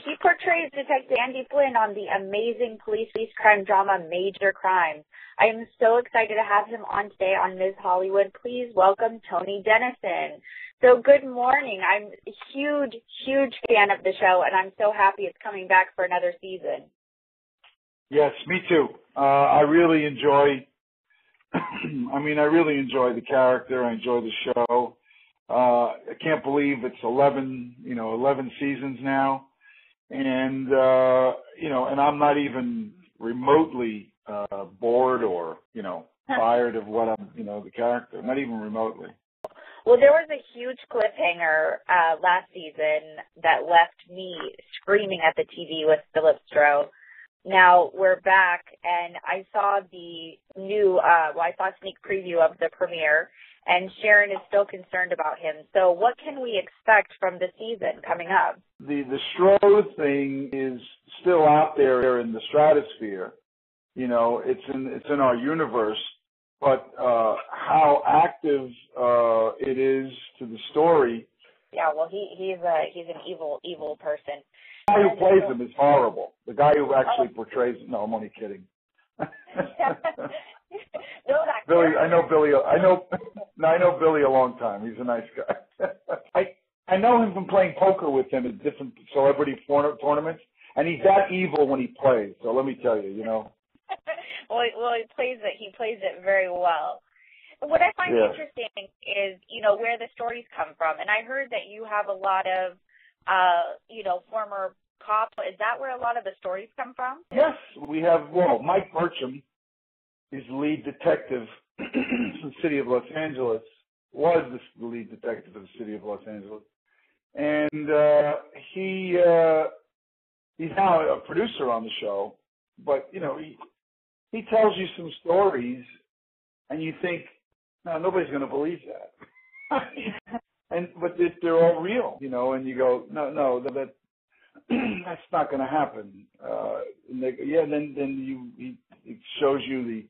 He portrays Detective Andy Flynn on the amazing police crime drama Major Crimes. I am so excited to have him on today on Ms. Hollywood. Please welcome Tony Denison. So good morning. I'm a huge fan of the show, and I'm so happy it's coming back for another season. Yes, me too. I really enjoy the character. I enjoy the show. I can't believe it's 11 seasons now. And, and I'm not even remotely bored or, tired of what I'm, the character, not even remotely. Well, there was a huge cliffhanger last season that left me screaming at the TV with Philip Stroh. Now we're back, and I saw the new, I saw a sneak preview of the premiere, and Sharon is still concerned about him. So what can we expect from the season coming up? The Stroh thing is still out there in the stratosphere. It's in our universe, but how active it is to the story. Yeah, well, he's an evil person. The guy who plays him is horrible. The guy who actually portrays him. No, I'm only kidding. Billy, I know Billy a long time. He's a nice guy. I know him from playing poker with him at different celebrity tournaments, and he's that evil when he plays. So let me tell you, well, he plays it very well. What I find interesting is, where the stories come from, and I heard that you have a lot of, former cops. Is that where a lot of the stories come from? Yes, we have. Well, Mike Burcham is the lead detective in the city of Los Angeles. Was the lead detective of the city of Los Angeles, and he's now a producer on the show. But he tells you some stories, and you think, no, nobody's going to believe that. But they're all real, and you go, no, that's not going to happen. Then he shows you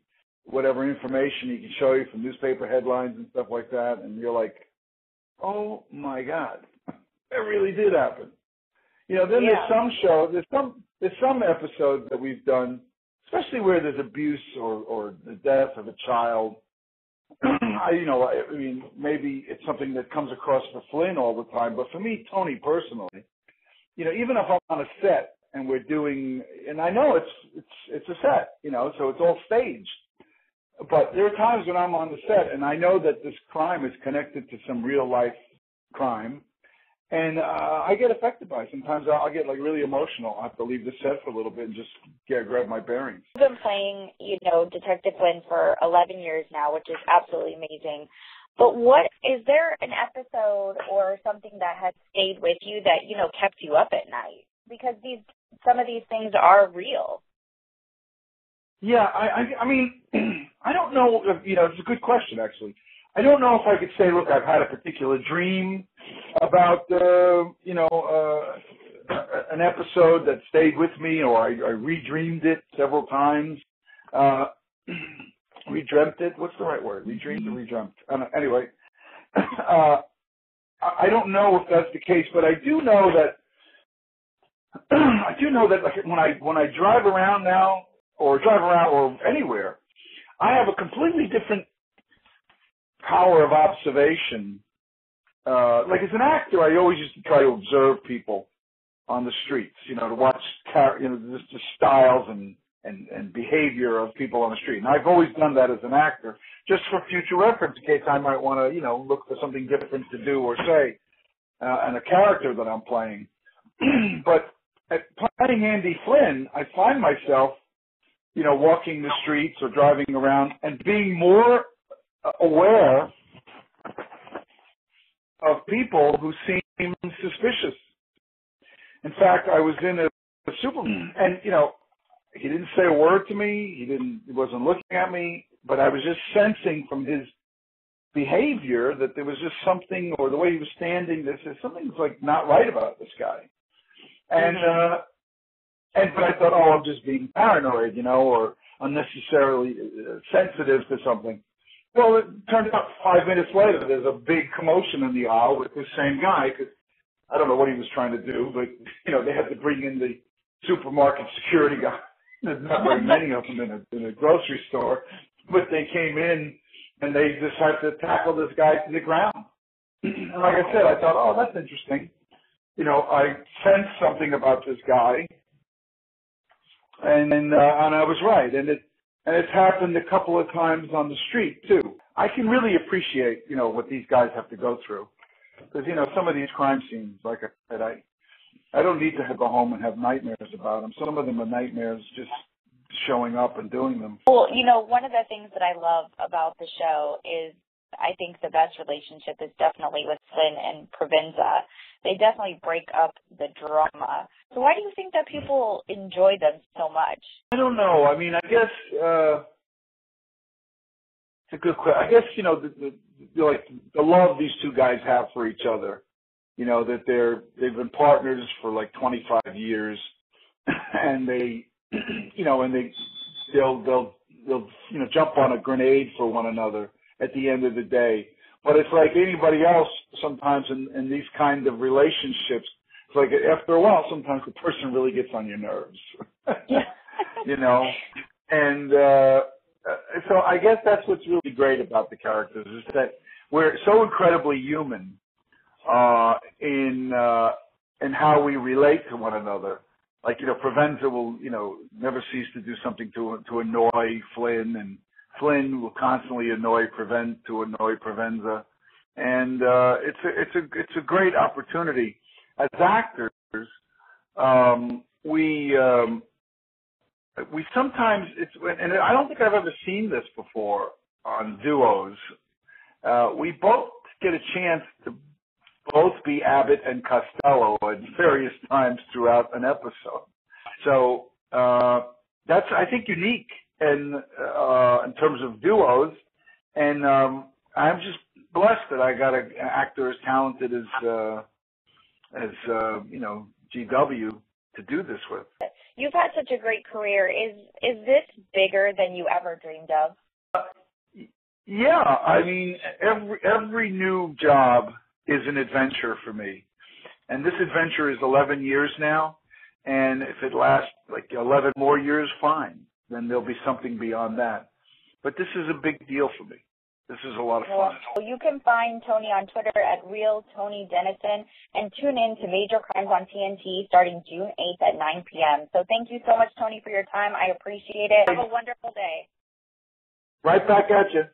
whatever information he can show you from newspaper headlines and stuff like that, and you're like, oh my God, that really did happen. There's some episodes that we've done, especially where there's abuse or the death of a child. Maybe it's something that comes across for Flynn all the time, but for me, Tony, personally, even if I'm on a set and we're doing, and I know it's a set, so it's all staged, but there are times when I'm on the set and I know that this crime is connected to some real life crime, and I get affected by it. Sometimes I'll get really emotional. I have to leave the set for a little bit and just grab my bearings. You've been playing, Detective Flynn for 11 years now, which is absolutely amazing. But is there an episode or something that has stayed with you that, kept you up at night? Because some of these things are real. Yeah, I mean, I don't know if, it's a good question, actually. I don't know if I could say, look, I've had a particular dream about, an episode that stayed with me, or I redreamed it several times. Redreamt it? What's the right word? Redreamed or redreamt? Anyway, I don't know if that's the case, but I do know that like when I drive around now, or anywhere, I have a completely different power of observation. Like as an actor, I always used to try to observe people on the streets, to watch, just the styles and behavior of people on the street. And I've always done that as an actor, just for future reference, in case I might want to, look for something different to do or say, and a character that I'm playing. But at playing Andy Flynn, I find myself, walking the streets or driving around and being more aware of people who seem suspicious. In fact, I was in a supermarket, and he didn't say a word to me. He wasn't looking at me, but I was just sensing from his behavior that there was just something, or the way he was standing, something's like not right about this guy. But I thought, I'm just being paranoid, or unnecessarily sensitive to something. Well, it turned out 5 minutes later, there's a big commotion in the aisle with this same guy, because I don't know what he was trying to do, but, they had to bring in the supermarket security guy. There's not very many of them in a grocery store, but they came in and they just had to tackle this guy to the ground. And like I said, I thought, oh, that's interesting. I sensed something about this guy, and I was right. And it's happened a couple of times on the street too. I can really appreciate, what these guys have to go through, because some of these crime scenes, like I said, I don't need to go home and have nightmares about them. Some of them are nightmares just showing up and doing them. Well, one of the things that I love about the show is I think the best relationship is definitely with Flynn and Provenza. They definitely break up the drama. So why do you think that people enjoy them so much? I don't know. I mean, I guess it's a good question. I guess, the love these two guys have for each other, that they've been partners for like 25 years and they'll jump on a grenade for one another at the end of the day. But it's like anybody else sometimes in these kind of relationships. It's like after a while, sometimes the person really gets on your nerves, And so I guess that's what's really great about the characters is that we're so incredibly human in how we relate to one another. Like, Provenza will, never cease to do something to annoy Flynn, and Flynn will constantly annoy Provenza. And it's a great opportunity. As actors, we sometimes and I don't think I've ever seen this before on duos. We both get a chance to both be Abbott and Costello at various times throughout an episode. So that's, I think, unique in terms of duos. And I'm just blessed that I got an actor as talented as GW to do this with. You've had such a great career. Is this bigger than you ever dreamed of? Yeah, I mean, every new job is an adventure for me. And this adventure is 11 years now. And if it lasts like 11 more years, fine. Then there'll be something beyond that. But this is a big deal for me. This is a lot of fun. Well, you can find Tony on Twitter at @RealTonyDenison and tune in to Major Crimes on TNT starting June 8th at 9 p.m. So thank you so much, Tony, for your time. I appreciate it. Have a wonderful day. Right back at you.